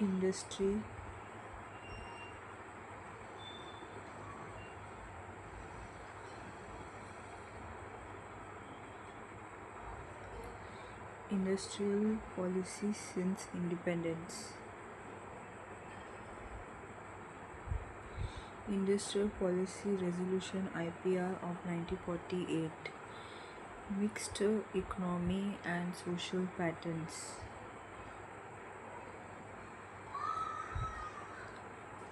industry industrial policy since independence. Industrial Policy Resolution IPR of 1948. Mixed economy and social patterns.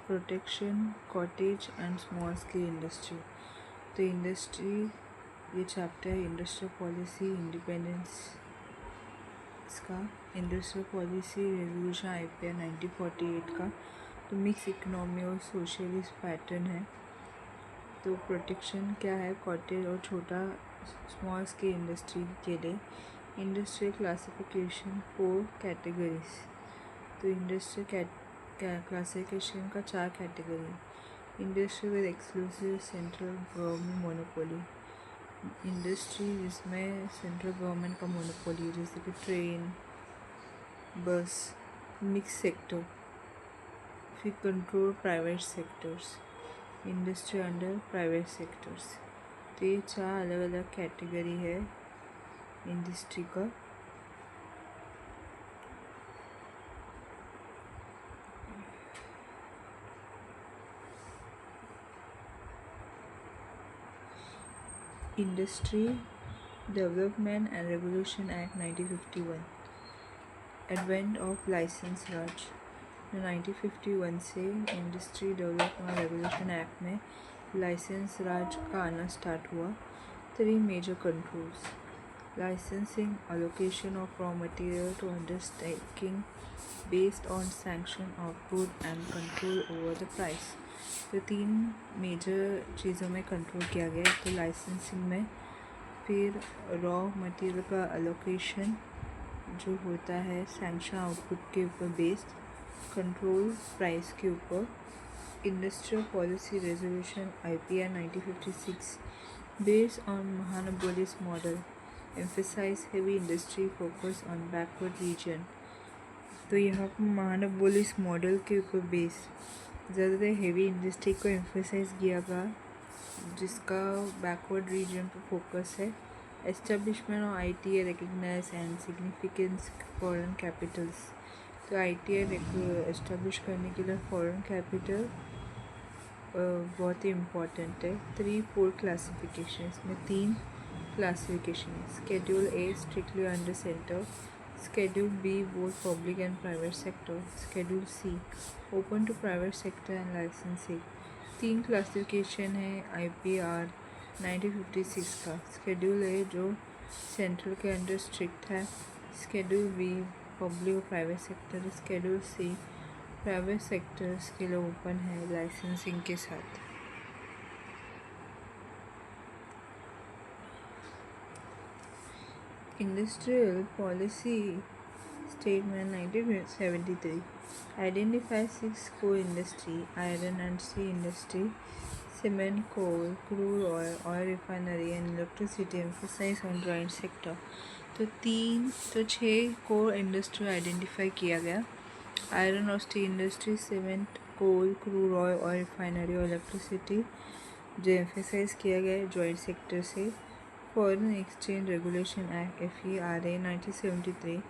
Protection, cottage and small scale industry. तो industry ये chapter है industrial policy independence इसका industrial policy resolution IPR 1948 का। तो mix economy और socialist pattern है। तो protection क्या है कॉटेज और छोटा स्मॉल स्केल इंडस्ट्री के लिए। Industrial classification 4 categories. तो इंडस्ट्रियल क्लासिफिकेशन का 4 category. Industry with exclusive central government monopoly, industry जिसमें सेंट्रल गवर्नमेंट का मोनोपोली जैसे कि ट्रेन, बस, मिक्स सेक्टर। फिर control private sectors, industry under private sectors. तो ये 4 अलग अलग कैटेगरी है इंडस्ट्री का। Industry development and regulation act 1951। Advent of licence raj. 1951 से इंडस्ट्री डेवलपमेंट रेगुलेशन एक्ट में लाइसेंस राज का आना स्टार्ट हुआ। 3 major controls: licensing, allocation of raw material to undertaking based on sanction output and control over the price। तो 3 major चीज़ों में control किया गया। तो लाइसेंसिंग में फिर रॉ मटेरियल का अलोकेशन जो होता है सैंक्शन आउटपुट के ऊपर बेस्ड, कंट्रोल प्राइस के ऊपर। Industrial policy resolution IPR 1956 based on महानबोलिस model emphasize heavy industry focus on backward region। तो यहाँ पर महानबोलिस मॉडल के ऊपर बेस ज़्यादातर हेवी इंडस्ट्री को एम्फेसाइज किया गया जिसका बैकवर्ड रीजन पर फोकस है। Establishment of ITA recognize and significance foreign capitals. तो ITA एस्टेब्लिश करने के लिए फॉरेन कैपिटल बहुत ही इम्पोर्टेंट है। 3-4 क्लासिफिकेशन, इसमें 3 क्लासिफिकेशन है। Schedule A strictly under center, Schedule B both public and private sector, Schedule C open to private sector and licensing। 3 classification है IPR 1956 का। Schedule A जो सेंट्रल के अंडर स्ट्रिक्ट है, Schedule B public और private sector, Schedule C private sectors के लिए open है licensing के साथ। Industrial policy statement 1973 identify 6 core industry: iron and steel industry, cement, coal, crude oil, oil refinery and electricity, emphasize on joint sector. तो 6 core industry identify किया गया। Iron और steel industry, cement, coal, crude oil, oil refinery और electricity जो emphasise किया गया है joint sector से। Foreign exchange regulation act FERA 1973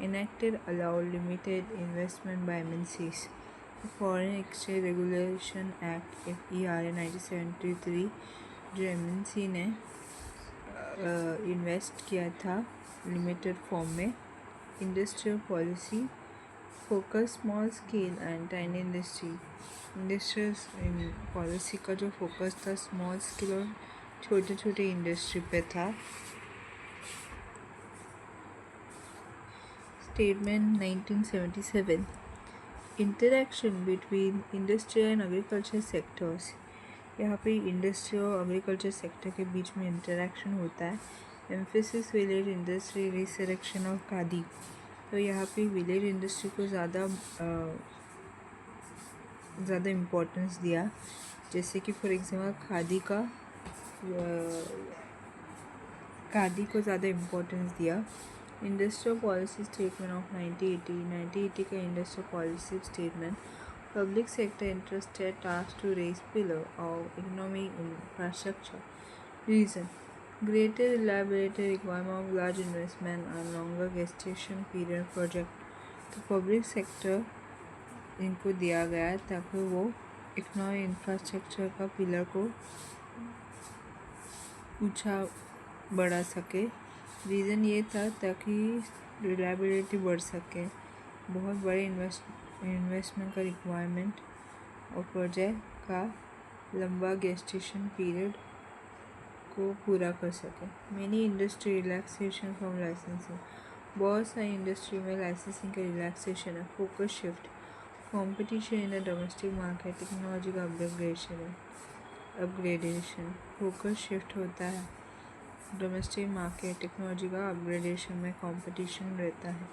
enacted allowed limited investment by MNCs। Foreign exchange regulation act FERA 1973 जो MNC ने इन्वेस्ट किया था लिमिटेड फॉर्म में। Industrial policy focus small scale and tiny industry. Industrial policy का जो focus था small scale और छोटे छोटे इंडस्ट्री पे था। Statement 1977 interaction between industrial and agriculture sectors. यहाँ पे इंडस्ट्री और एग्रीकल्चर सेक्टर के बीच में इंटरेक्शन होता है। Emphasis village industry resurrection of khadi. तो यहाँ पे विलेज इंडस्ट्री को ज़्यादा इम्पोर्टेंस दिया। जैसे कि फॉर एग्जाम्पल खादी को ज़्यादा इम्पोर्टेंस दिया। इंडस्ट्रियल पॉलिसी स्टेटमेंट ऑफ 1980 का industrial policy statement public sector interested tasked to raise pillar of economic infrastructure. Reason: greater reliability, requirement of large investment and longer gestation period project. तो public sector इनको दिया गया ताकि वो economic infrastructure का pillar को ऊंचा बढ़ा सके। रीज़न ये था ताकि रिलायबिलिटी बढ़ सके, बहुत बड़े इन्वेस्टमेंट का रिक्वायरमेंट और प्रोजेक्ट का लंबा गेस्टेशन पीरियड को पूरा कर सके। Many industry relaxation from licensing, बहुत सारी इंडस्ट्री में लाइसेंसिंग का रिलैक्सेशन है। Focus shift, competition in the domestic market, technology का अपग्रेडेशन। फोकस शिफ्ट होता है डोमेस्टिक मार्केट, टेक्नोलॉजी का अपग्रेडेशन में कंपटीशन रहता है।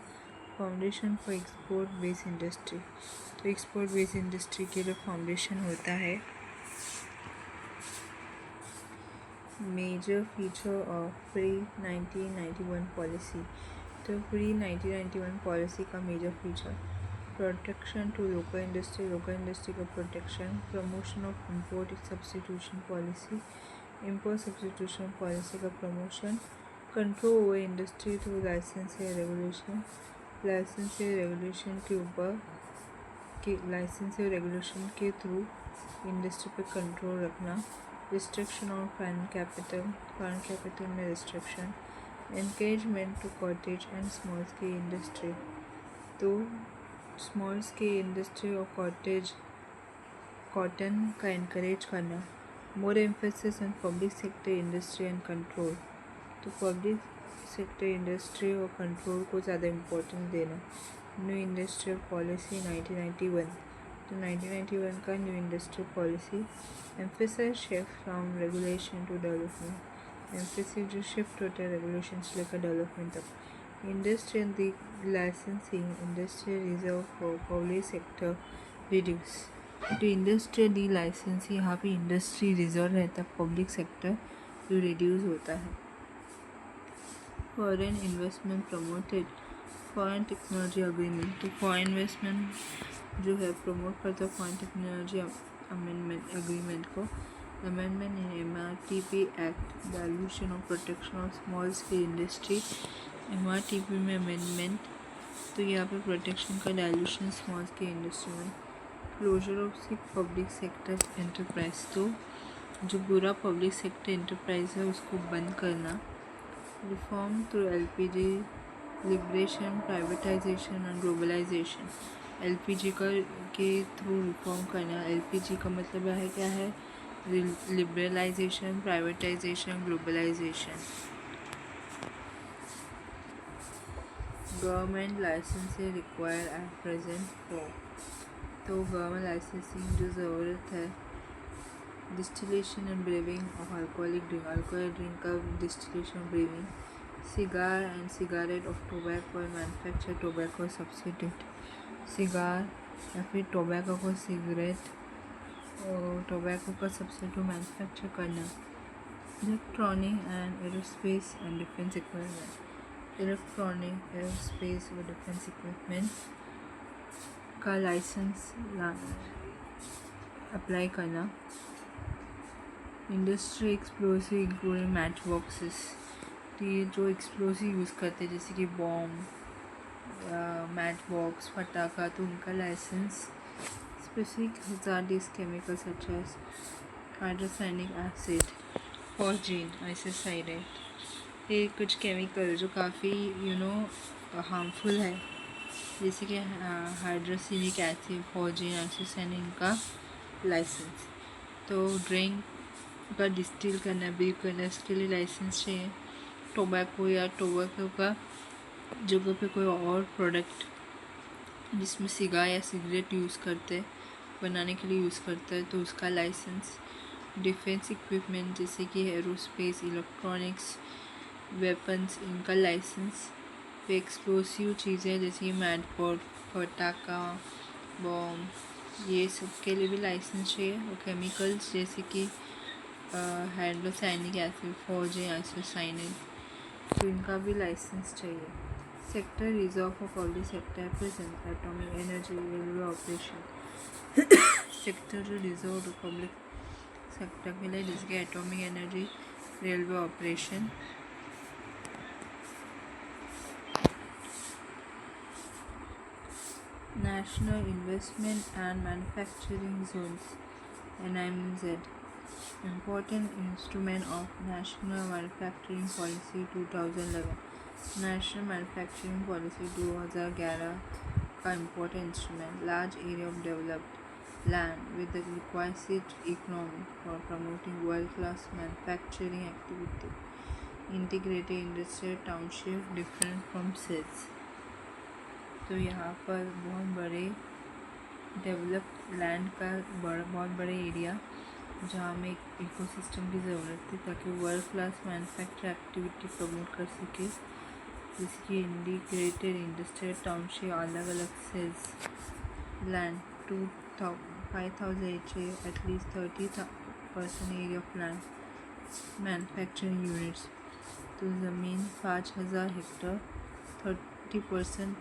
Foundation for export based industry, तो एक्सपोर्ट बेस्ड इंडस्ट्री के लिए फाउंडेशन होता है। Major feature of pre 1991 policy, तो प्री 1991 पॉलिसी का major feature protection to local industry का protection, promotion of import substitution policy, import substitution policy का promotion, control over industry through licence या regulation, licence या regulation के ऊपर licence या regulation के थ्रू इंडस्ट्री पे कंट्रोल रखना, रिस्ट्रिक्शन ऑन फॉरेन कैपिटल में restriction, encouragement to cottage and small scale industry, तो स्मॉल स्केल इंडस्ट्री और कॉटन का इनकरेज करना। More emphasis on public sector industry and control, तो पब्लिक सेक्टर इंडस्ट्री और control को ज़्यादा इम्पोर्टेंस देना। न्यू इंडस्ट्रियल पॉलिसी 1991, तो 1991 का new industrial policy emphasize shift from regulation to development, emphasis जो शिफ्ट होता है रेगुलेशन से लेकर डेवलपमेंट तक। Industry and the licensing, industrial reserve for public sector reduce, तो इंडस्ट्रियल डी लाइसेंसिंग, यहाँ पे इंडस्ट्री रिजर्व रहता है पब्लिक सेक्टर जो रिड्यूस होता है। Foreign investment promoted, foreign technology agreement, तो फॉरेन इन्वेस्टमेंट जो है प्रमोट करता है फॉरेन टेक्नोलॉजी अग्रीमेंट को। Amendment in MRTP act, dilution of protection of small scale industry, MRTP में अमेंडमेंट, तो यहाँ पे प्रोटेक्शन का डायल्यूशन स्मॉल स्केल इंडस्ट्री में। Closure of public sector enterprise, तो जो बुरा पब्लिक सेक्टर एंटरप्राइज है उसको बंद करना। Reform through LPG, liberation, privatisation and globalisation, LPG के थ्रू रिफॉर्म करना। LPG का मतलब है क्या है, liberalisation, privatisation, globalisation. Government licensing require at present for, तो गवर्नमेंट लाइसेंसिंग जो ज़रूरत है distillation and brewing of alcoholic drink का distillation brewing, cigar and cigarette of tobacco and manufacture tobacco substitute, cigar या फिर टोबैको को सिगरेट और tobacco का सब्स्टिट्यूट मैन्युफैक्चर करना। Electronic and aerospace and defence equipment, electronic aerospace और defence equipment का licence apply करना। Industry explosive including match boxes, तो ये जो एक्सप्लोसिव यूज़ करते हैं जैसे कि बॉम्ब, मैच बॉक्स, पटाखा, तो उनका licence. Specific hazardous chemical such as hydrocyanic acid, phosgene, isocyanate, ये कुछ केमिकल जो काफ़ी हार्मफुल है जैसे कि हाइड्रोसिनिक एसिड, फॉर्जीन, आइसोसाइनेट का लाइसेंस। तो ड्रिंक का डिस्टिल करना, ब्रीव करना, इसके लिए लाइसेंस चाहिए। टोबैको या टोबैको का जगह पे कोई और प्रोडक्ट जिसमें सिगार या सिगरेट यूज़ करते बनाने के लिए यूज़ करता है तो उसका लाइसेंस। डिफेंस इक्विपमेंट जैसे कि एरोस्पेस, इलेक्ट्रॉनिक्स, वेपन्स, इनका लाइसेंस। फिर एक्सप्लोसिव चीज़ें जैसे कि मैडपॉट, पटाखा, बॉम्ब, ये सब के लिए भी लाइसेंस चाहिए। और केमिकल्स जैसे कि हाइड्रोसाइनिक एसिड, फॉर्जीन, आइसोसाइनेट, तो इनका भी लाइसेंस चाहिए। Sector reserve of all the sector present atomic energy railway operation sector जो रिजर्व पब्लिक सेक्टर के लिए जिसके atomic energy railway operation national investment and manufacturing zones NIMZ important instrument of National Manufacturing Policy 2011 national manufacturing policy 2011 का important instrument large area of developed land with the requisite economy for promoting world class manufacturing activity integrated industrial township different from cities। तो यहाँ पर बहुत बड़े developed land का बहुत बड़े area जहाँ में एक इकोसिस्टम की ज़रूरत थी ताकि world class manufacture activity promote कर सके, जिसकी इंटीग्रेटेड इंडस्ट्रियल टाउनशिप अलग अलग sales land 5,000 acre at least 30% area of land manufacturing units. तो ज़मीन 5,000 हेक्टर 30%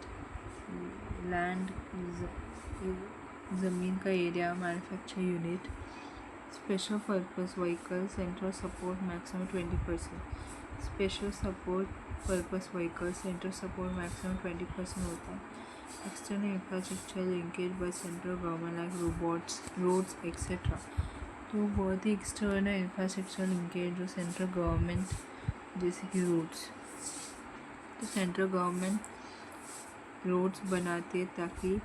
लैंड ज़मीन का area manufacture unit. Special purpose vehicle central support maximum 20%। Special support purpose vehicle central support maximum 20% होता है। External infrastructure linkage by central government like roads etcetera. तो बहुत ही external infrastructure linkage जो सेंट्रल गवर्नमेंट जैसे कि रोड्स, तो central government roads बनाती है ताकि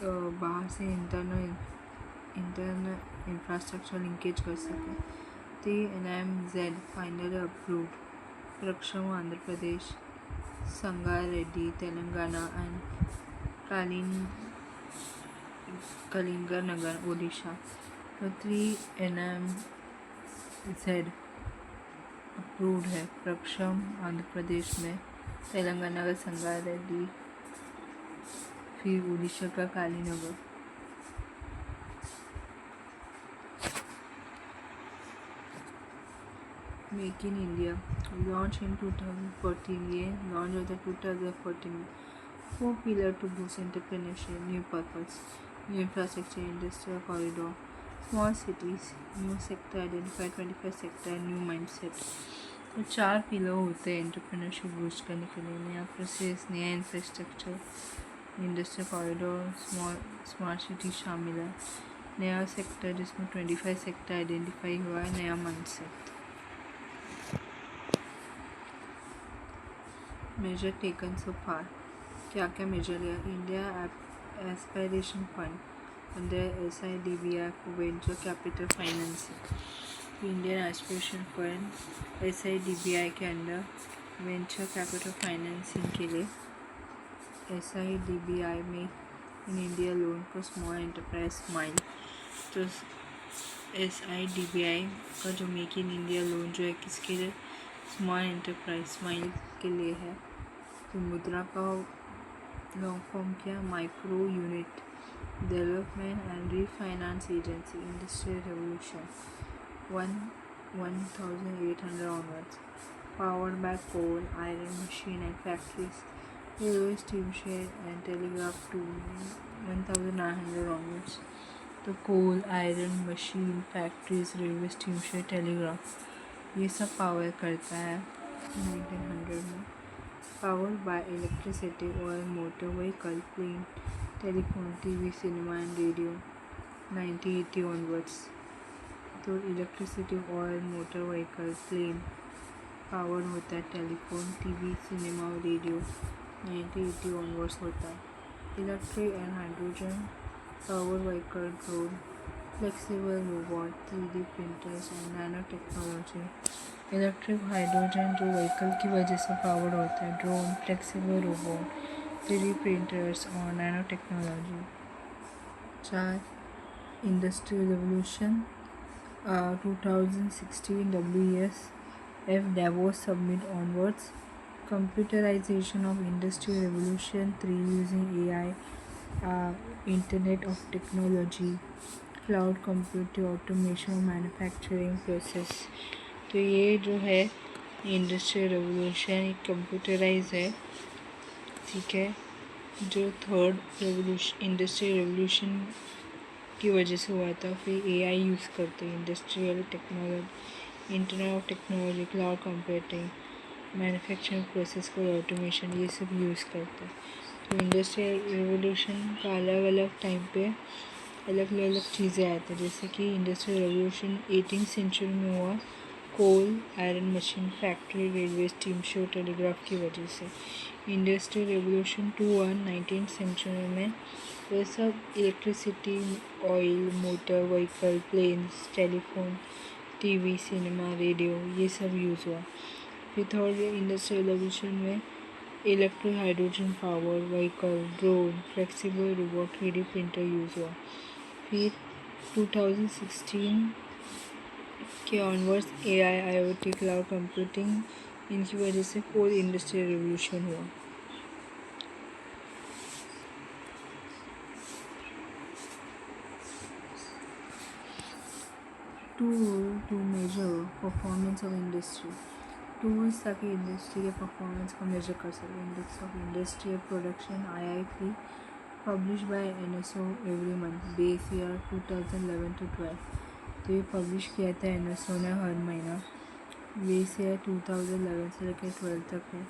बाहर से इंटरनल इंफ्रास्ट्रक्चर लिंकेज कर सके। तो NIMZ finally approved Raksham Andhra Pradesh, Sangareddy Telangana and Kalinganagar Odisha. तो 3 NIMZ अप्रूव्ड है रक्षम आंध्र प्रदेश में, तेलंगाना का संगारेड्डी, फिर उड़ीसा का Kalinganagar. Make in India launch in 2014, ये लॉन्च होता है 2014 में। 4 pillar to boost entrepreneurship, new purpose, new infrastructure, industrial corridor, small cities, new sector identify 25 sector, new mindset. तो 4 पिलर होते हैं एंटरप्रेन्योरशिप बूस्ट करने के लिए। नया प्रोसेस, नया infrastructure, industrial corridor, smart city शामिल है, नया सेक्टर जिसमें 25 सेक्टर आइडेंटिफाई हुआ है, नया माइंडसेट। मेजर टेकन सो फार, क्या क्या मेजर लिया? India aspiration fund under SIDBI for venture capital financing. Indian aspiration fund SIDBI के अंडर वेंचर कैपिटल फाइनेंसिंग के लिए SIDBI में in India loan for small enterprise smile. तो SIDBI का जो मेक इन इंडिया लोन जो है किसके लिए? स्मॉल एंटरप्राइज स्माइल के लिए है। तो मुद्रा का लॉन्ग फॉर्म क्या? Micro unit development and refinance agency, industrial revolution 1800 onwards, powered by coal, iron machine and factories, railway, steamship and telegraph to 1900 onwards। तो coal, iron machine, factories, railway, steamship, telegraph ये सब power करता है 1900 में। Power by electricity, oil, motor vehicle, plane, telephone, TV, cinema and radio 1980 onwards। तो electricity, oil, motor vehicle, plane power होता है, telephone, TV, cinema और रेडियो 1980 onwards होता है। Electric and hydrogen power vehicle, drone, flexible robot, 3D printers and nano technology. Electric hydrogen जो vehicle की वजह से पावर होता है, drone, flexible robot, 3D printers और nano technology. 4 industrial revolution 2016 WEF Davos Summit onwards, computerization of industrial revolution 3 using AI, Internet of Technology, cloud computing, automation of manufacturing process। तो ये जो है इंडस्ट्रियल रेवोल्यूशन कंप्यूटराइज है ठीक है, जो third revolution industrial revolution की वजह से हुआ था। फिर एआई यूज़ करते हैं, industrial technology, internet of technology, cloud computing, manufacturing process को ऑटोमेशन, ये सब यूज़ करते हैं। तो इंडस्ट्रियल रेवोल्यूशन का अलग अलग टाइम पे अलग अलग चीज़ें आती हैं। जैसे कि इंडस्ट्रियल रेवोल्यूशन 18th सेंचुरी में हुआ, coal, iron machine, factory, railway, steamship, telegraph की वजह से। इंडस्ट्रियल रेवोल्यूशन 2 हुआ 19th सेंचुरी में। ये सब electricity, oil, motor vehicle, planes, telephone, TV, cinema, radio, ये सब यूज़ हुआ। फिर थर्ड इंडस्ट्रियल रेवोल्यूशन में electric hydrogen power vehicle, drone, flexible robot, 3D printer use हुआ। फिर 2016 के onwards AI, IOT, cloud computing, इनकी वजह से फोर्थ इंडस्ट्रियल रेवोल्यूशन हुआ। To measure performance of industry, tools ताकि इंडस्ट्री के परफॉर्मेंस को मेजर कर सकें। Index of industrial production IIP publish by NSO every month, base year 2011 to 12। तो ये पब्लिश किया था NSO ने हर महीना, बेस ईयर 2011 से लेकर 12 तक है।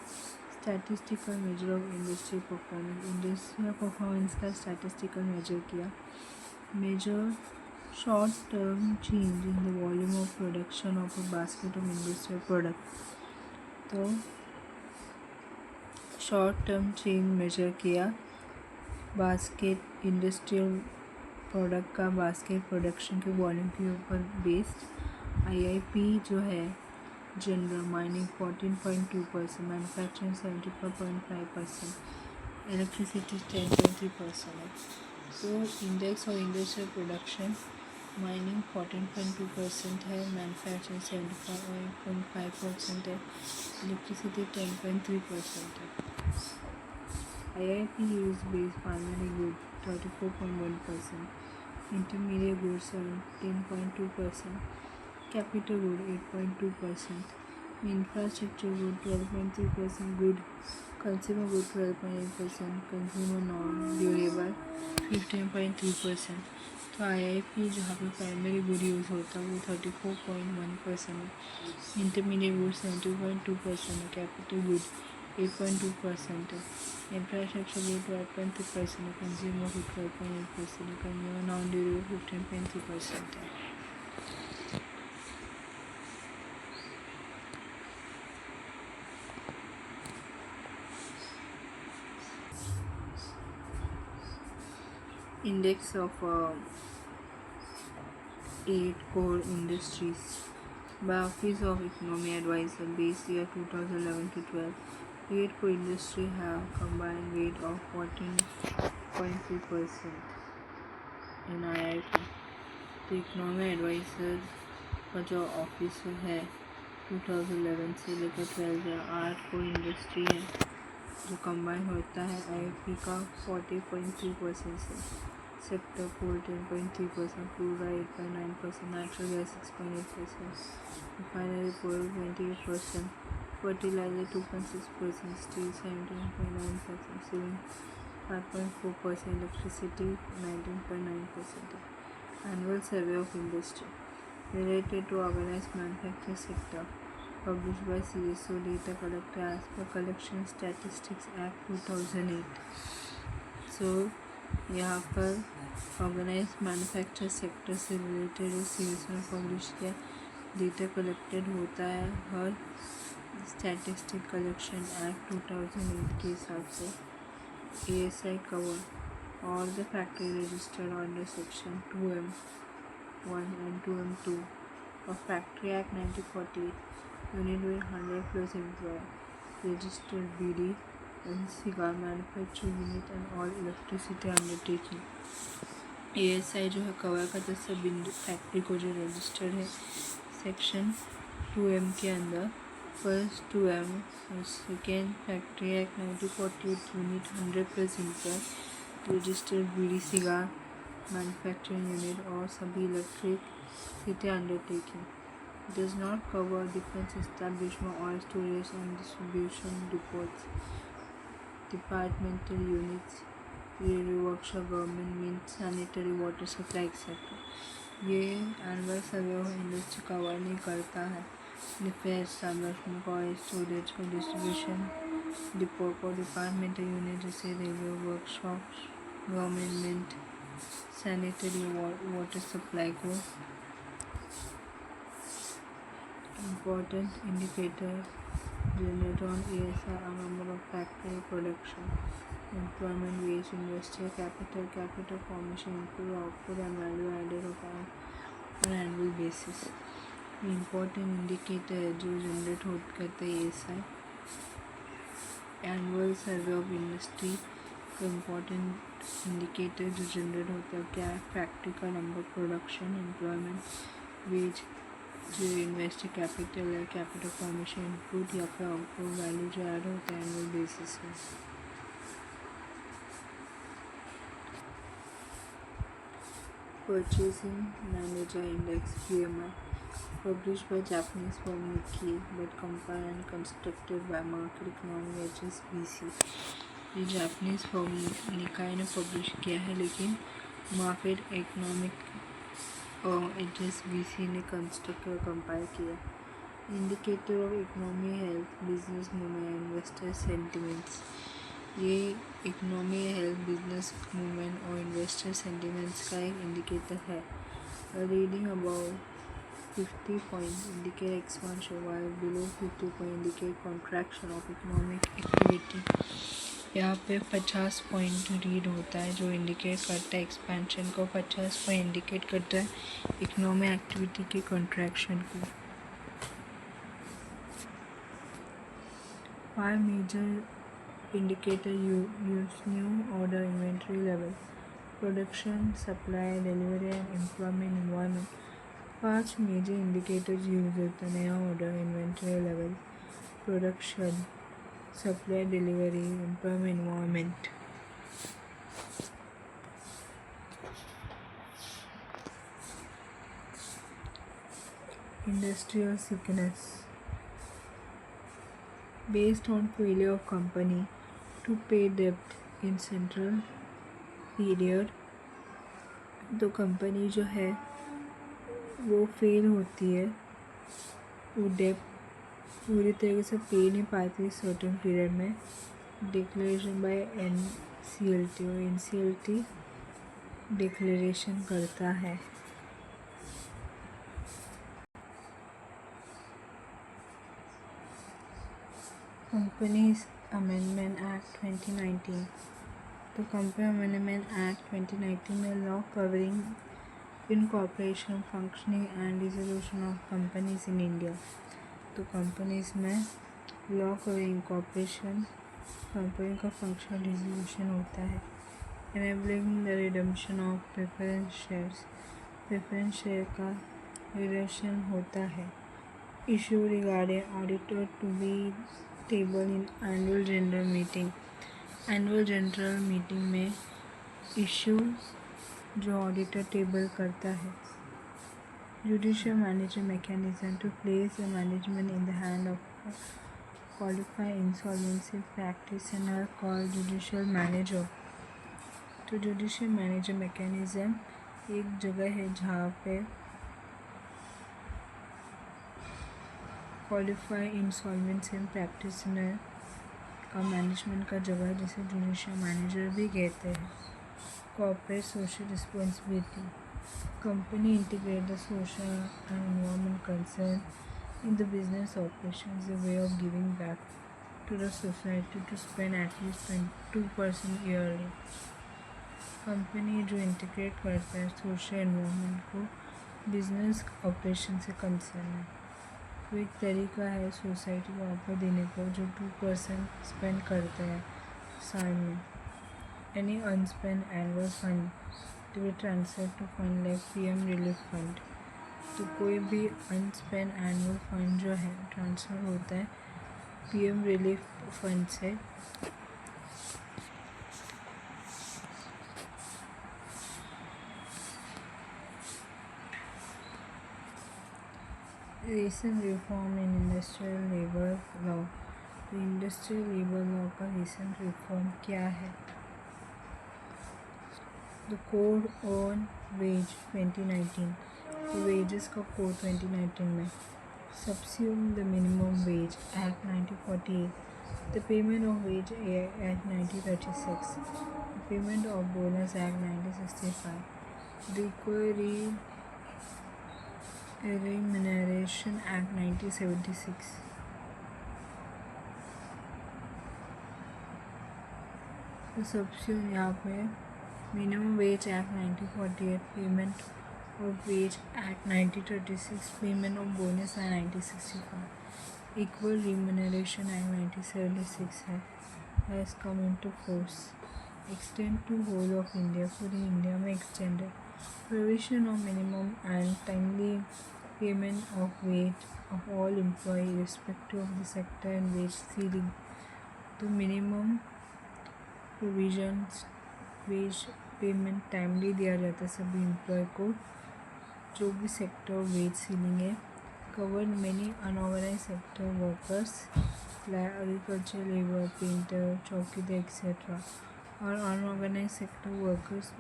Statistical measure of industry performance, industrial performance का स्टैटिस्टिकल मेजर किया। Measure short term change in the volume of production of a basket of industrial product। तो शॉर्ट टर्म चेंज मेजर किया बास्केट इंडस्ट्रियल प्रोडक्ट का, basket production के volume के ऊपर based. IIP जो है जनरल, माइनिंग 14.2%, मैन्युफैक्चरिंग 74.5%, इलेक्ट्रिसिटी 10.3% है। तो index of industrial production mining 14.2% है, मैन्युफैक्चरिंग 75.5% है, इलेक्ट्रिसिटी 10.3% है। IIP use base primary good 34.1%, intermediate good 17.2%, capital good 8.2%, infrastructure good 12.3%, good consumer good 12.8%, consumer non durable 15.3%। तो IIP जहाँ पे प्राइमरी गुड यूज़ होता है वो 34.1% है, इंटरमीडिएट गुड 70.2% है, कैपिटल गुड 8.2% है, इंफ्रास्ट्रक्चर गुड 12.3% है, कंज्यूमर गुड 12.8% है, कंज्यूमर नॉन ड्यूरेबल 15.3% है। Index of 8 core industries by Office of Economy Advisor, base year 2011 to 12. 8 core industry have combined weight of 14.3% in IIP। तो economy adviser का जो office है 2011 से लेकर 12 या 8 कोर इंडस्ट्री है जो कंबाइन होता है IIP का 40.3% से। सेक्टर कोल 10.3%, क्रूड 8.9%, नेचुरल गैस 6.8%, रिफाइनरी कोल 28%, फर्टिलाइजर 2.6%, स्टील 17.9%, सीमेंट 5.4%, इलेक्ट्रिसिटी 19.9% है। Annual survey of industry related to organized manufacturing sector published by CSO data collector as per Collection Statistics Act 2008। So यहाँ पर organise manufacture sector से related CSO ने publish किया data collected होता है हर statistic collection act 2008 के हिसाब से। ASI cover all the factory registered under section 2M1 and 2M2 of Factory Act 1948, unit with 100 plus employee, registered BD and cigar manufacturing unit and all electricity undertaking। ASI जो है cover करता है सब factory को जो registered है section 2M के अंदर। फर्स्ट 2M और second factory act 1948 unit 100 plus employ, registered bidi cigar manufacturing unit और सभी electricity undertaking. Does not cover defence establishment और storage and distribution depots. departmental units, railway workshop, government means sanitary water supply etc. ये annual survey of industry cover नहीं करता है defence establishment को, storage को, distribution depot को, departmental unit जैसे railway workshop, government sanitary water supply को। Important indicator generate on ESR are number of factory production, employment, wage, investor capital formation, improve output and value added of an annual basis। Important indicator जो generate करते हैं ESR annual survey of industry का important indicator जो generate होता है क्या है, factory का नंबर, प्रोडक्शन, एम्प्लॉयमेंट, वेज, जो इन्वेस्ट कैपिटल है, कैपिटल फॉर्मेशन, इनपुट या फिर आउटपुट, वैल्यू जो ऐड होता है एनुअल बेसिस पे। Purchasing manager index PMI published by Japanese firm Nikkei but compiled and constructed by Market Economy HSBC। ये Japanese firm निकाय ने पब्लिश किया है लेकिन मार्केट इकोनॉमिक और HSBC ने कंस्ट्रक्ट और कंपाइल किया। Indicator of economy, health, business movement, investor sentiments. ये इकोनॉमी, हेल्थ, बिजनेस मूवमेंट और इन्वेस्टर सेंटिमेंट्स का एक इंडिकेटर है। Reading about 50 point indicate expansion while below 50 point indicate contraction of economic activity। यहाँ पे 50 पॉइंट रीड होता है जो इंडिकेट करता है एक्सपेंशन को, 50 पॉइंट इंडिकेट करता है इकोनॉमिक एक्टिविटी के कॉन्ट्रैक्शन को। 5 major indicator use new order, inventory level, production, supply, delivery and employment environment. 5 major indicators use होता है, नया order, inventory level, production, supply, delivery, employment environment. Industrial sickness based on failure of company to pay डेब्ट in central period. तो company जो है वो fail होती है, वो डेब्ट पूरी तरीके से पे नहीं पाती सर्टेन पीरियड में। डिक्लेरेशन बाय NCLT और NCLT डिक्लेरेशन करता है। Companies amendment act 2019। तो कंपनी अमेंडमेंट एक्ट 2019 में law covering incorporation, functioning and dissolution of companies in India. तो कंपनीज में लॉ कवरिंग इनकॉर्पोरेशन, कंपनी का फंक्शनल डिसोल्यूशन होता है। Enabling the redemption of preference shares, preference share का redemption होता है। Issue regarding auditor to be table in annual general meeting. Annual general meeting में issue जो ऑडिटर टेबल करता है। Judicial manager mechanism to place the management in the hand of qualified insolvency practitioner called judicial manager. तो judicial manager mechanism एक जगह है जहाँ पे क्वालिफाइड इंसॉल्वेंसी प्रैक्टिशनर का मैनेजमेंट का जगह जिसे जुडिशियल मैनेजर भी कहते हैं। Corporate social responsibility, company integrate the social and environment concern in the business operations, a way of giving back to the society to spend at least 2% yearly. Company जो integrate करता है social environment को business operation से concern है। तो एक तरीका है सोसाइटी को ऑफर देने को जो 2% स्पेंड करता है साल में। Any unspend annual fund to be transfer to fund like PM relief fund. तो कोई भी अनस्पेंड एनुअल फंड जो है ट्रांसफ़र होता है PM रिलीफ फंड से। Recent reform in industrial labor law तो इंडस्ट्रियल लेबर लॉ का रिसेंट रिफॉर्म क्या है? द कोड ऑन वेज 2019, तो वेजेस का कोड 2019 में subsume the minimum wage act 1948, the payment of wage act 1936, the payment of bonus act 1965, the equal remuneration act 1976। तो subsume यहाँ पे minimum wage act 1948, payment of wage act 1936, payment of bonus act 1965, equal remuneration act 1976 है has come into force, extend to whole of India, पूरी India में extended, provision of minimum and timely payment of veg of all employee respective of the sector and wage ceiling. तो minimum provisions wage payment timely दिया जाता है सभी employ को, जो भी सेक्टर वेज सीलिंग है। Covered many unorganise sector workers like agriculture labour, painter, chowkidar etcetera, और अनऑर्गेनाइज सेक्टर वर्कर्स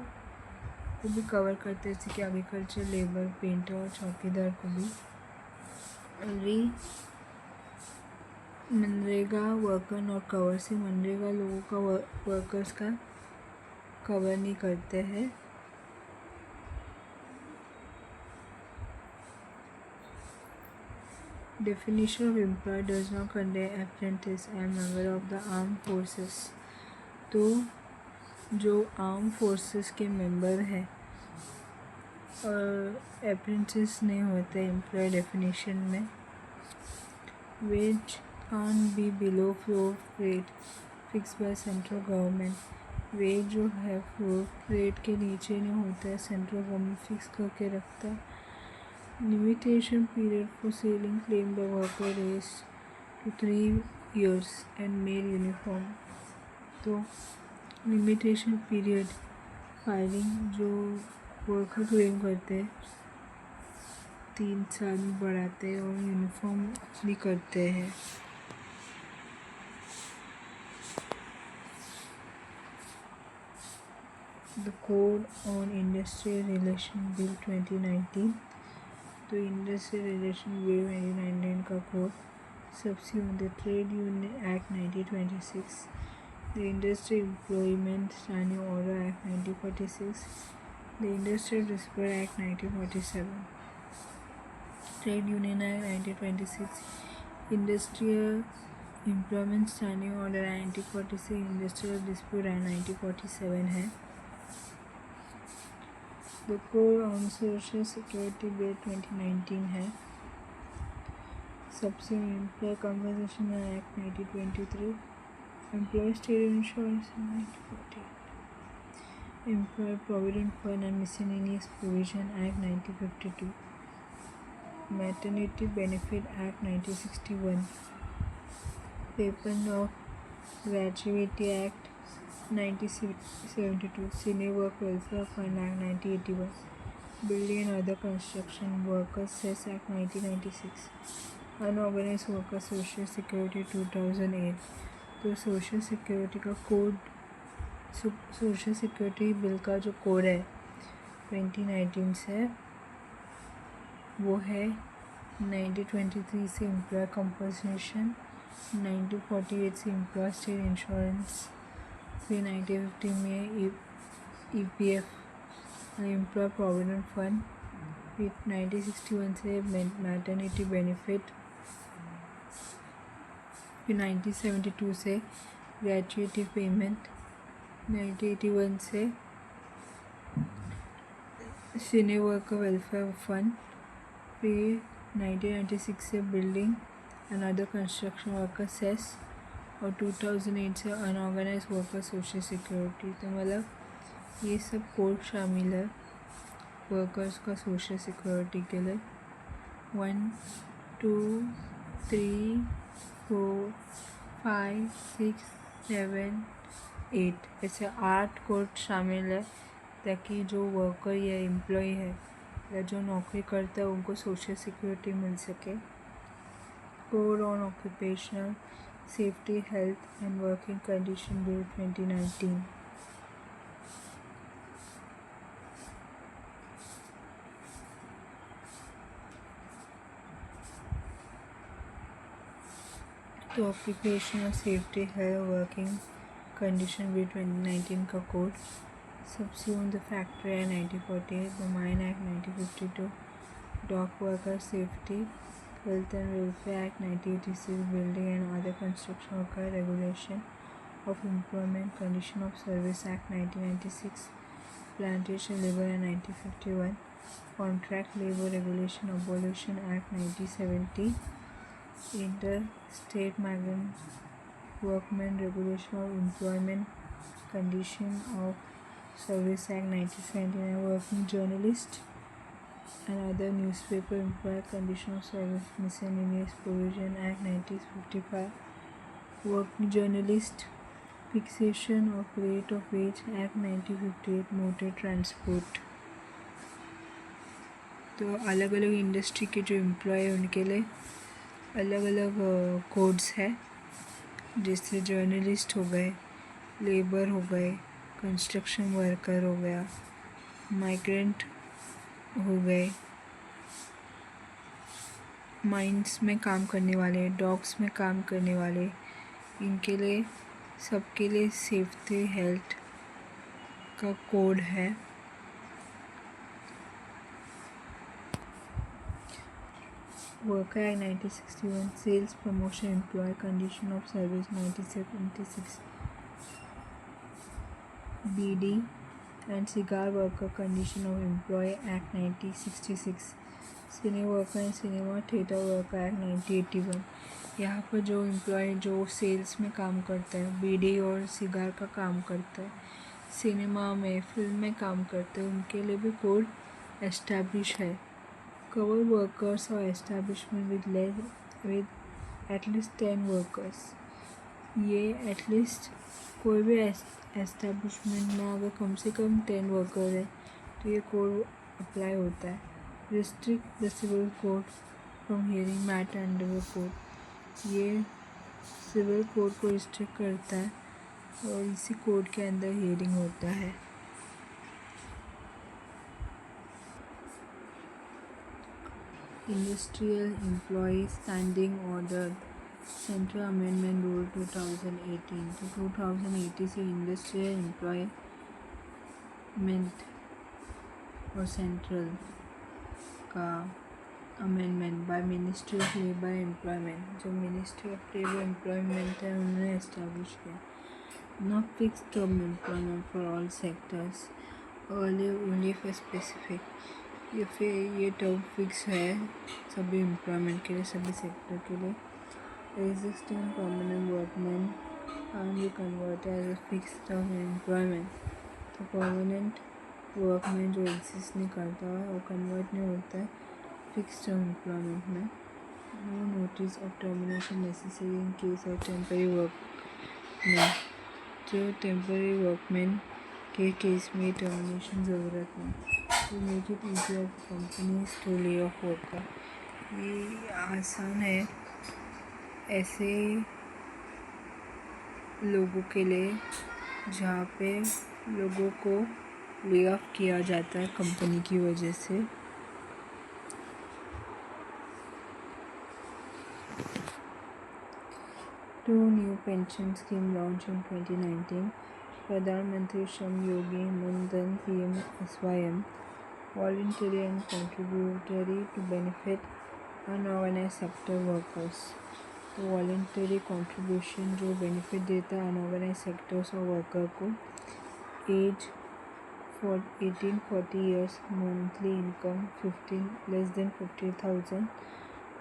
को भी कवर करते हैं, जैसे कि एग्रीकल्चर लेबर, पेंटर और चौकीदार को भी। मनरेगा वर्कर नॉट कवर, से मनरेगा लोगों का वर्कर्स का कवर नहीं करते हैं। Definition of employ does not contain apprentice and member of the arm forces, तो जो आर्म फोर्सेस के मेंबर हैं और अप्रेंटिस नहीं होते एम्प्लॉय डेफिनेशन में। Wage can't be below floor rate fixed by central government, wage जो है फ्लोर रेट के नीचे नहीं होता है, सेंट्रल गवर्नमेंट फिक्स करके रखता है। Limitation period for selling claim by worker is to 3 years and male uniform, तो लिमिटेशन पीरियड फाइलिंग जो वर्कर क्लेम करते हैं 3 साल में बढ़ाते हैं और यूनिफॉर्म भी करते हैं। The Code on Industrial Relation Bill 2019, तो इंडस्ट्रियल रिलेशन बिल 2019 का code subsume the trade union act 1926, the industrial employment standing order act 1946, the industrial dispute act 1947, trade union act 1926, industrial employment standing order 1946, industrial dispute act 1947 है। The code on social security bill 2019 है। सबसे employ compensation act 1923, employ state insurance 1948, employ provident fund and miscellaneous provision act 1952, maternity benefit act 1961, paper of gratuity act 1972, Senior Work Welfare Fund Act 1981, Building and Other Construction Workers Cess Act 1996, Unorganized Worker Social Security 2008। तो social security का code, social security bill का जो code है 2019 से, वो है 1923 से employee compensation, 1948 से एम्प्लॉय स्टेट इंश्योरेंस, फिर 1950 में EPF एम्प्लॉय प्रोविडेंट फंड, फिर 1961 से मैटरनिटी बेनिफिट, फिर 1972 से ग्रेजुएटी पेमेंट, 1981 से सीनियर वर्कर वेलफेयर फंड, फिर 1996 से building and other construction worker cess, और 2008 से अनऑर्गेनाइज वर्कर सोशल सिक्योरिटी। तो मतलब ये सब कोड शामिल है वर्कर्स का सोशल सिक्योरिटी के लिए। 1 2 3 4 5 6 7 8 ऐसे 8 कोड शामिल है, ताकि जो वर्कर या एम्प्लॉय है या जो नौकरी करता है उनको सोशल सिक्योरिटी मिल सके। Code on occupational Safety, Health and Working Condition Bill 2019. तो ऑक्यूपेशनल सेफ्टी है वर्किंग कंडीशन बिल 2019 का code subsume the factory act 1948, the mine act 1952, dock worker safety health and welfare act 1986, building and other construction worker regulation of Employment Condition of Service Act 1996, Plantation Labor Act 1951, Contract Labor Regulation Abolition Act 1970, Interstate Migrant Workmen Regulation of Employment Condition of Service Act 1979, Working Journalist and Other Newspaper Employer Condition of Service Miscellaneous Provision Act 1955, Working Journalist fixation of rate of wage act 1958, motor transport. तो अलग अलग industry के जो employ हैं उनके लिए अलग अलग कोड्स है, जैसे जर्नलिस्ट हो गए, लेबर हो गए, कंस्ट्रक्शन वर्कर हो गया, माइग्रेंट हो गए, माइंस में काम करने वाले, डॉक्स में काम करने वाले, इनके लिए सबके लिए सेफ्टी हेल्थ का कोड है। Worker act 1961, sales promotion employ condition of service 1976, beedi and cigar worker condition of employ act 1966, cine worker and cinema theatre worker act 1981। यहाँ पर जो एम्प्लॉय जो सेल्स में काम करता है, बीडी और सिगार का काम करता है, सिनेमा में फिल्म में काम करते हैं, उनके लिए भी कोड एस्टैब्लिश है। कवर वर्कर्स और एस्टैब्लिशमेंट विद एटलीस्ट 10 वर्कर्स, ये एटलीस्ट कोई भी एस्टैब्लिशमेंट में अगर कम से कम 10 वर्कर है तो ये कोड अप्लाई होता है। Restrict the civil code from hearing matter under the code, ये सिविल कोड को रिस्ट्रिक्ट करता है और इसी कोड के अंदर हियरिंग होता है। Industrial employ standing order central amendment rule 2018, तो 2018 से इंडस्ट्रियल एम्प्लॉयमेंट और सेंट्रल का amendment by ministry of labour employment, जो मिनिस्ट्री ऑफ लेबर एम्प्लॉयमेंट है उन्होंने एस्टैब्लिश किया। Not fix term employment for all sectors, earlier only for specific, ये फिर ये टर्म फिक्स है सभी एम्प्लॉयमेंट के लिए, सभी सेक्टर के लिए। Existing permanent workman can be converted as a fix term employment, तो परमानेंट वर्कमैन जो एग्जिस्ट नहीं करता है और कन्वर्ट नहीं होता है फिक्स टर्म एम्प्लॉयमेंट में। No notice of termination necessary in case of temporary workman, जो टेम्पररी वर्कमैन के केस में टर्मिनेशन ज़रूरत नहीं। तो make it easier for companies to lay off worker, ये आसान है ऐसे लोगों के लिए जहाँ पे लोगों को ले ऑफ किया जाता है कंपनी की वजह से। Two new pension scheme launched in 2019, प्रधानमंत्री Shram Yogi Maandhan PMSYM, voluntary and contributory to benefit unorganized sector workers, तो वॉलंटरी कंट्रीब्यूशन जो बेनिफिट देता है अनऑर्गेनाइज सेक्टर्स और वर्कर को, age 18-40 years, monthly income 15 less than 50,000।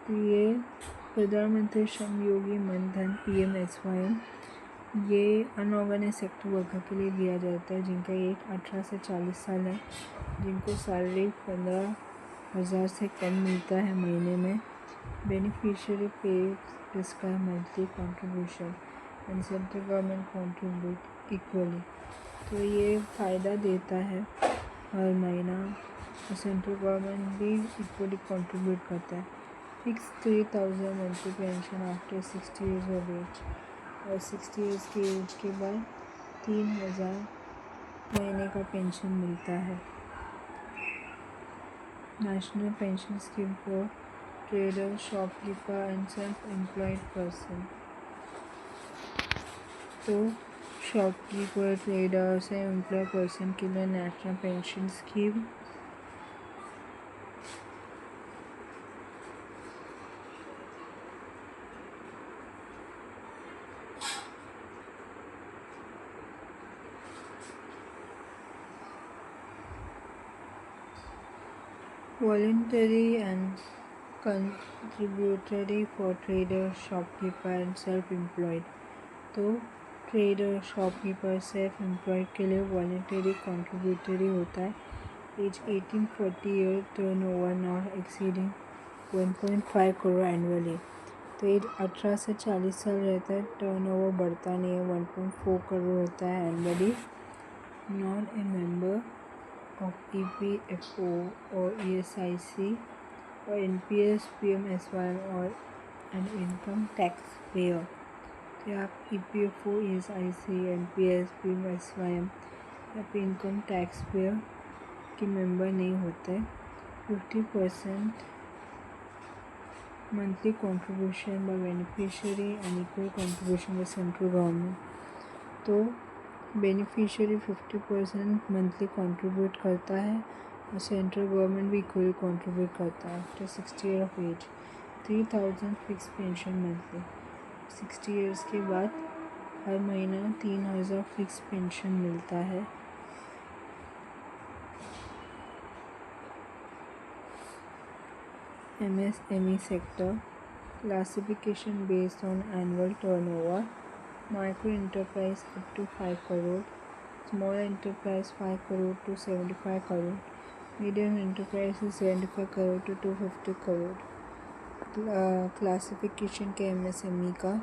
तो ये प्रधानमंत्री श्रम योगी मनधन PMSYM ये अनऑर्गेनाइज सेक्टर वर्कर के लिए दिया जाता है जिनका एज 18 से 40 साल है, जिनको सैलरी 15,000 से कम मिलता है महीने में। बेनिफिशियरी पे इसका monthly contribution and central government contribute equally, तो ये फ़ायदा देता है हर महीना और सेंट्रल गवर्नमेंट भी इक्वली कंट्रीब्यूट करता है। Fix 3,000 monthly pension after 60 years of age, और 60 ईयर्स की एज के बाद 3000 महीने का पेंशन मिलता है। National pension scheme for trader, shopkeeper and self employed person. तो शॉपकीपर, ट्रेडर से एम्प्लॉय पर्सन के लिए national pension scheme voluntary and contributory for trader, shopkeeper and self-employed। तो ट्रेडर, शॉपकीपर, सेल्फ एम्प्लॉयड के लिए वॉलेंटरी कंट्रीब्यूटरी होता है। Age 18-40 year, turnover not exceeding 1.5 crore annually. तो एज 18 से 40 साल रहता है, टर्नओवर बढ़ता नहीं है, 1.4 करोड़ होता है annually. Not a member of EPFO or ESIC or NPS, PMSY or an income tax payer। तो आप EPFO, ESIC, NPS, PMSY या फिर इनकम टैक्स पेयर के मेंबर नहीं होते। 50% monthly contribution by beneficiary and equal contribution by central government. तो beneficiary 50% monthly contribute करता है और सेंट्रल गवर्नमेंट भी इक्वली कंट्रीब्यूट करता है। After 60 year of age 3000 fix pension monthly. 60 years के बाद हर महीना 3000 फिक्स पेंशन मिलता है। MSME sector classification based on annual turnover. Micro enterprise up to 5 crore, small enterprise 5 crore to 75 crore, medium enterprise 75 crore to 250 crore. Classification के MSME का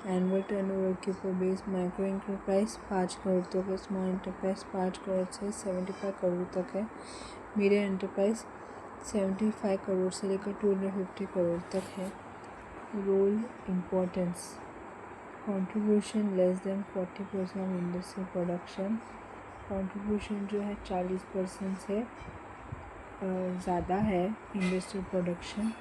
annual turnover के ऊपर base micro enterprise 5 crore तक है, स्मॉल एंटरप्राइज 5 करोड़ से 75 करोड़ तक है, मीडियम एंटरप्राइज 75 करोड़ से लेकर 250 करोड़ तक है। Role importance contribution less than 40% of industrial production. Contribution जो है 40% से ज़्यादा है इंडस्ट्रियल प्रोडक्शन।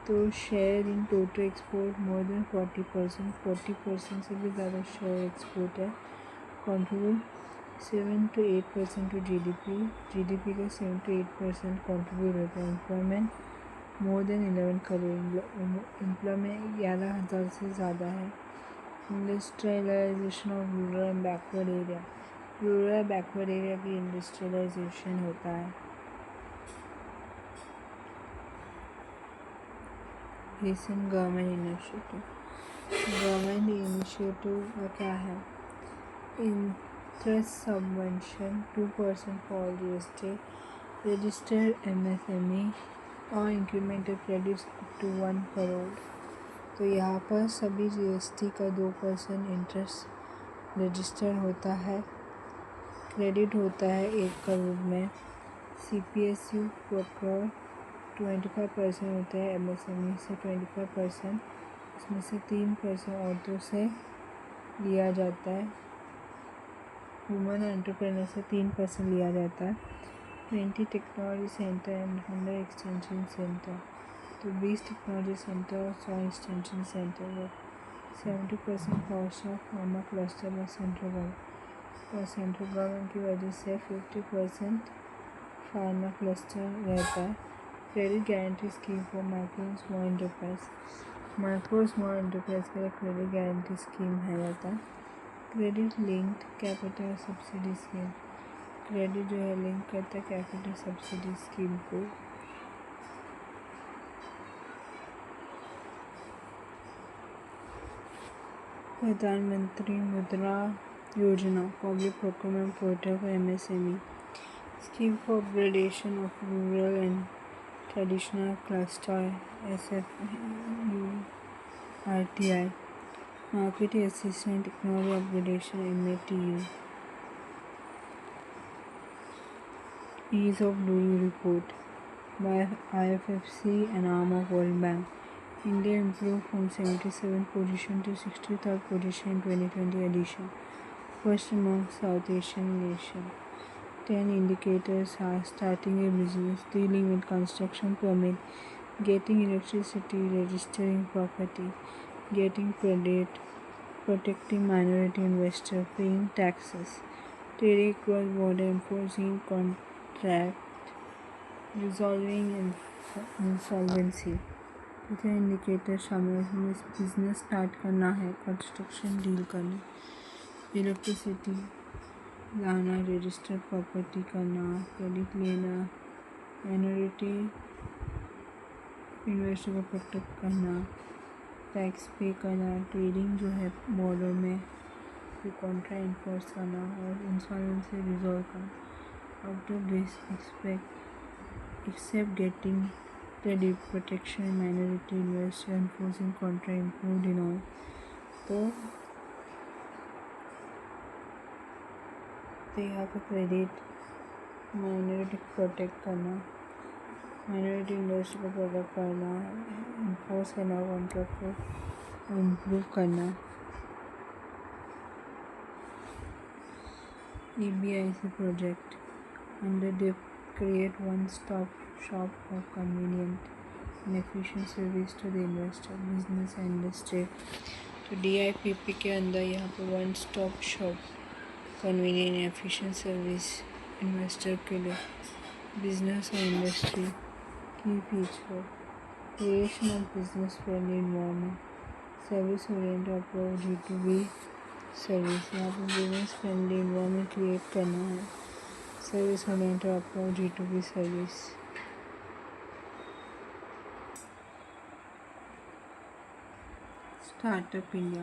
तो share in total export more than 40%, 40% से भी ज़्यादा शेयर एक्सपोर्ट है। कंट्रीब्यूट 7 to 8% टू जीडीपी का 7 to 8% कंट्रीब्यूट होता है। Employment more than 11 crore, employment 11,000 से ज़्यादा है। Industrialisation of rural and backward area, rural backward area की इंडस्ट्रियलाइजेशन होता है। रिसेंट गवर्नमेंट इनिशिएटिव का क्या है? Interest subvention 2% for GST, registered MSME और incremental credits up to 1 crore. तो यहाँ पर सभी GST का 2% इंटरेस्ट रजिस्टर होता है, क्रेडिट होता है 1 करोड़ में। CPSU प्रोक्योर 25% होता है, MSME से 25%, इसमें से 3% औरतों से लिया जाता है, वुमेन एंटरप्रेन्योर से 3% लिया जाता है। 20 technology centre and 100 extension centre. तो 20 टेक्नोलॉजी सेंटर और 100 एक्सटेंशन सेंटर है। 70% कॉस्ट ऑफ फार्मा क्लस्टर में सेंट्रल गवर्नमेंट, और सेंट्रल गवर्नमेंट की वजह से 50% फार्मा क्लस्टर रहता है। Credit guarantee scheme for micro small enterprise, micro small enterprise के लिए क्रेडिट गारंटी स्कीम है रहता है। Credit linked capital subsidy scheme, credit जो है लिंक करता है कैपिटल सब्सिडी स्कीम को। प्रधानमंत्री मुद्रा योजना public procurement portal for MSME, scheme for upgradation of rural and traditional cluster SFURTI, market assistant technology upgradation MATU, ease of doing report by IFFC and arm of World Bank, India improved from 77th position to 63rd position in 2020 edition, first among South Asian nations. 10 indicators are starting a business, dealing with construction permit, getting electricity, registering property, getting credit, protecting minority investor, paying taxes, trading cross-border, enforcing contract, resolving insolvency. कितने indicator शामिल हैं इसमें? Business start करना है, construction deal करना, electricity लाना, register property करना, credit लेना, माइनॉरिटी इन्वेस्टर को प्रोटेक्ट करना, टैक्स पे करना, ट्रेडिंग जो है बॉर्डर में, फिर कॉन्ट्रैक्ट इन्फोर्स करना और इंसॉल्वेंसी रिजॉल्व करना. Out of this except getting credit protection minority investor enforcing contract include in all. तो यहाँ पे क्रेडिट माइनॉरिटी को प्रोटेक्ट करना, माइनॉरिटी इन्वेस्टर को प्रोटेक्ट करना, इन्फोर्स करना, कॉन्ट्रैक्ट को इम्प्रूव करना. EBIC project under the create one-stop shop for convenient and efficient service to the investor, business and industry. तो DIPP के अंदर यहाँ पे one stop shop convenient efficient service investor के लिए, बिजनेस और इंडस्ट्री की feature, creation of business friendly environment, service oriented approach, G2B service. यहाँ पे बिजनेस फ्रेंडली इन्वायरमेंट क्रिएट करना है, service oriented approach, G2B service. Startup India.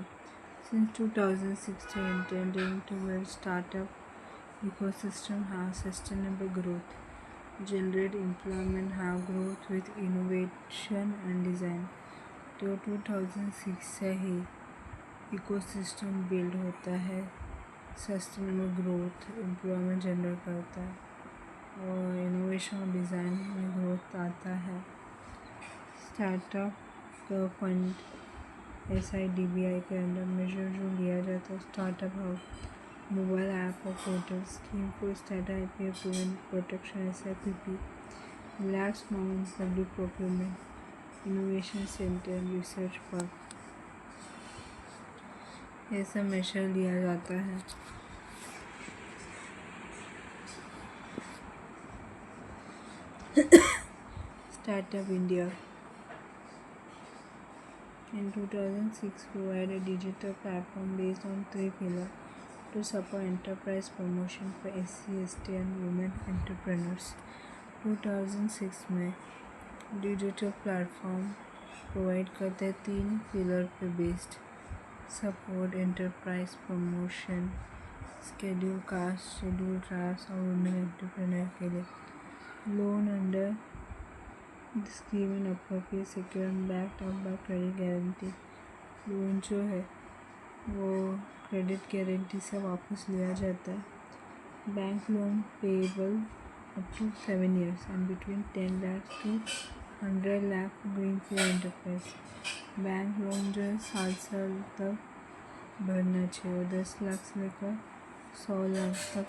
Since 2016, intending to build startup ecosystem have sustainable growth, generate employment, have growth with innovation and design. तो 2006 से ही ecosystem build होता है, sustainable growth, employment generate करता है और innovation और design में growth आता है. स्टार्टअप का फंड SIDBI के अंडर मेजर जो लिया जाता है, स्टार्टअप हब, मोबाइल ऐप और portal, scheme for startup IPO prevent protection SIPP, relax non public procurement, innovation centre, research park, ऐसा मेजर लिया जाता है. Startup India in 2006 provided a digital platform based on 3 pillars to support enterprise promotion for SC, ST and women entrepreneurs. 2006 में digital platform provide करते हैं 3 pillar पे based, support enterprise promotion, schedule caste, schedule trust और women entrepreneur के लिए. Loan under scheme in appropriate secure backed up by credit guarantee. Loan जो है वो क्रेडिट गारंटी से वापस लिया जाता है. Bank loan payable up to 7 years and between 10 lakh to 100 lakh greenfield enterprise. Bank loan जो है 7 साल तक भरना चाहिए और 10 लाख से लेकर 100 लाख तक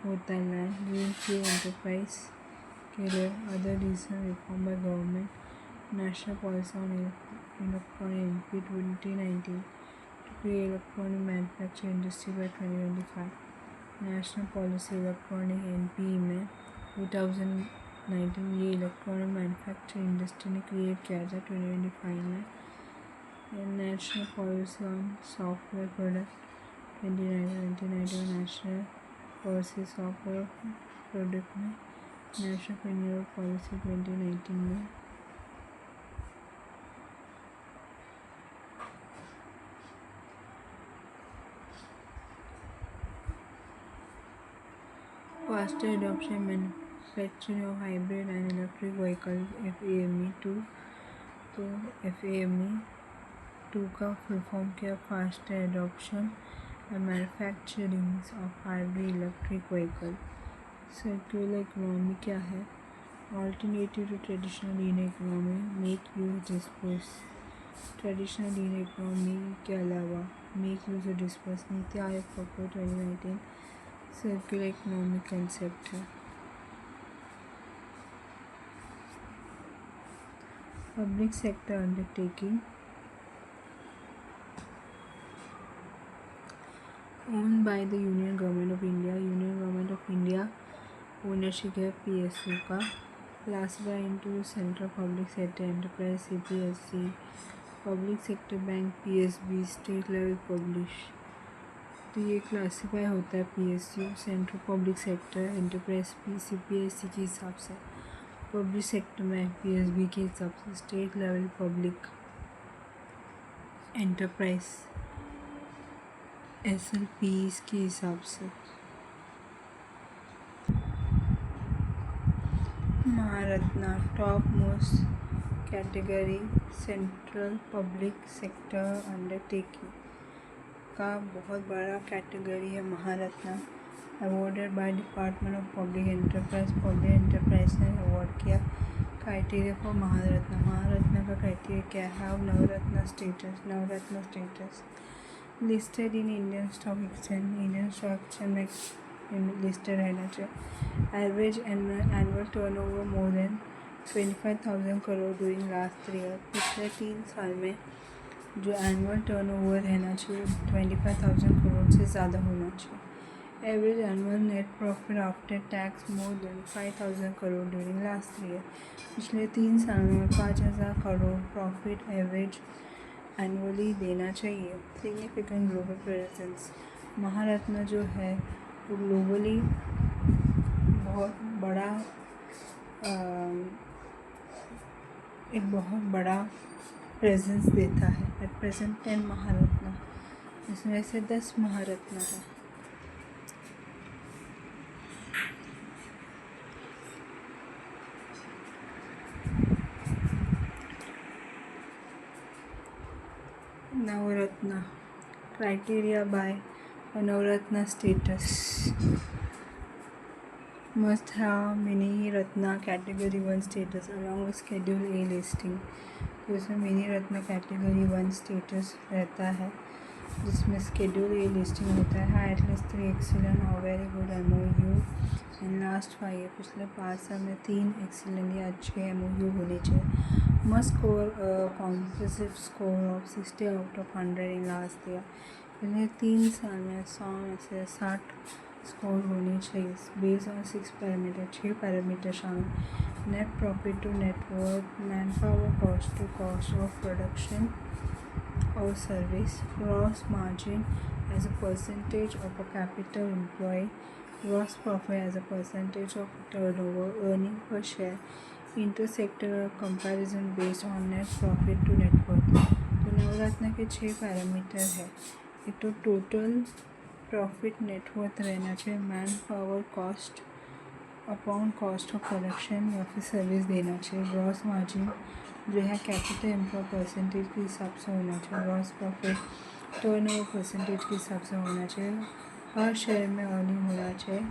होता है. ग्रीनफील्ड एंटरप्राइज के लिए other reason reform by government, national policy on electronic NP 2019 to create electronic manufacturing industry by 2025. National policy electronic NP में 2019 ये इलेक्ट्रॉनिक मैन्युफैक्चरिंग इंडस्ट्री ने क्रिएट किया था 2025 में. National policy on software product 2019 national policy software product में, national renewal policy 2019 में. Faster adoption manufacturing of hybrid and electric vehicles FAME2. तो FAME2 का फुल फॉर्म किया faster adoption and manufacturing of hybrid electric vehicle. Circular economy क्या है? Alternative to traditional lean economy, make use disperse. Traditional lean economy के अलावा make use disperse NITI Aayog proper 2019 circular economy concept है। Public sector undertaking owned by the union government of India. Union government of India ownership है PSU का। Classify into central public sector enterprise CPSC, public sector bank PSB, state level publish. तो ये classify होता है PSU central public sector enterprise CPSC के हिसाब से, public sector bank PSB के हिसाब से, state level public enterprise SLPs के हिसाब से। Maharatna top most category central public sector undertaking का बहुत बड़ा कैटेगरी है Maharatna. Awarded by department of public enterprise ने अवार्ड किया। क्राइटेरिया फॉर महारत्ना, महारत्ना का क्राइटेरिया क्या है? Navratna status listed in Indian stock exchange में लिस्टेड रहना चाहिए। Average annual turnover more than 25,000 crore during last 3 year. पिछले 3 साल में जो एनुअल टर्नओवर रहना चाहिए 25,000 करोड़ से ज़्यादा होना चाहिए। Average annual net profit after tax more than 5,000 crore during last 3 year. पिछले 3 साल में 5,000 करोड़ प्रॉफिट एवरेज एनुअली देना चाहिए। सिग्निफिकेंट ग्लोबल प्रेजेंस, महारत्न जो है वो ग्लोबली एक बहुत बड़ा प्रेजेंस देता है। एट प्रेजेंट 10 महारत्न, इसमें से 10 महारत्न है। Navratna criteria by Navratna status must have mini Ratna category 1 status along with schedule A listing. तो इसमें मिनी रत्ना कैटेगरी 1 स्टेटस रहता है जिसमें schedule A लिस्टिंग होता है। एटलीस्ट 3 एक्सीलेंट और very good MOU in last 5 year, पिछले 5 साल में 3 एक्सीलेंट या अच्छे MOU होने चाहिए। Must score compressive score of 60 out of 100 in last year, पिछले 3 साल में 100 में से 60 स्कोर होनी चाहिए। बेस्ड ऑन 6 पैरामीटर, 6 पैरामीटर शामिल। Net profit to network, man power cost to cost of production और service, gross margin as a percentage of a capital employ, gross profit as a percentage of turnover, earning per share, intersector comparison based on net profit to network. तो नवरत्न के 6 parameter है। एक तो total profit net worth रहना चाहिए, man power cost upon cost of production या फिर service देना चाहिए। ग्रॉस मार्जिन जो है कैपिटल एम्प्लॉय परसेंटेज के हिसाब से होना चाहिए। ग्रॉस प्रॉफिट टर्नओवर परसेंटेज के हिसाब से होना चाहिए। हर शेयर में अर्निंग होना चाहिए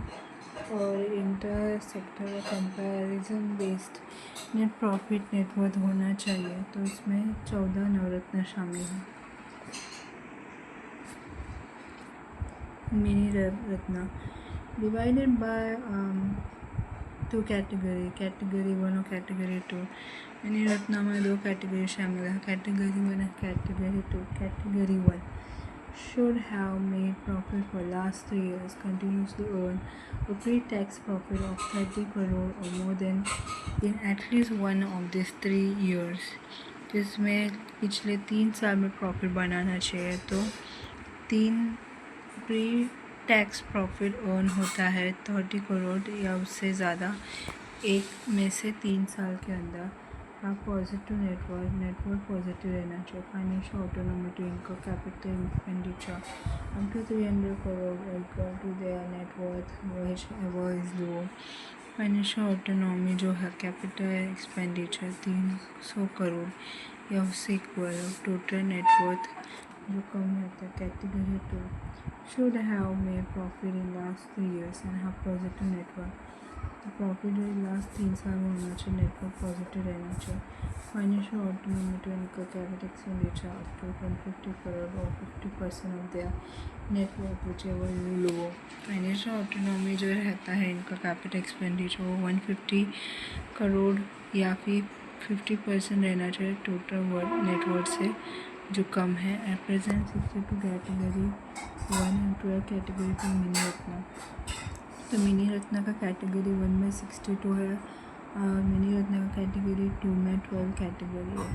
और inter sector comparison based net profit net worth होना चाहिए। तो इसमें 14 नवरत्न शामिल हैं। Mini Ratna divided by 2 category 1 और कैटेगरी 2। मिनी रत्ना में 2 कैटेगरी शामिल है, कैटेगरी 1 और category 2। Category 1 should have made profit for last 3 years, continuously earn a pre-tax profit of 30 crore or more than in at least one of these 3 years, जिसमें पिछले 3 साल में profit बनाना चाहिए। तो 3 प्री टैक्स प्रॉफिट अर्न होता है 30 करोड़ या उससे ज़्यादा एक में से 3 साल के अंदर। आप पॉजिटिव नेटवर्क पॉजिटिव रहना चाहिए। Financial autonomy to income capital expenditure up to 300 crore equal to their net worth which ever is low. Financial autonomy जो है कैपिटल एक्सपेंडिचर 300 करोड़ या उससे इक्वल, टोटल नेटवर्थ जो कम रहता है। Category 2 should have made profit in last 3 years and have positive network. तो profit last 3 साल में होना चाहिए, नेटवर्क पॉजिटिव रहना चाहिए। फाइनेंशियल ऑटोनॉमी टू इनका capital expenditure up to 150 crore और 50% of their network which ever you low. Financial autonomy जो रहता है इनका कैपिटल एक्सपेंडिचर वो 150 करोड़ या फिर 50% रहना चाहिए टोटल नेटवर्क से जो कम है। At present 62 category 1 and 12 category to mini Ratna. तो मिनी रत्ना का कैटेगरी 1 में 62 है और मिनी रत्ना का कैटेगरी 2 में 12 कैटेगरी है।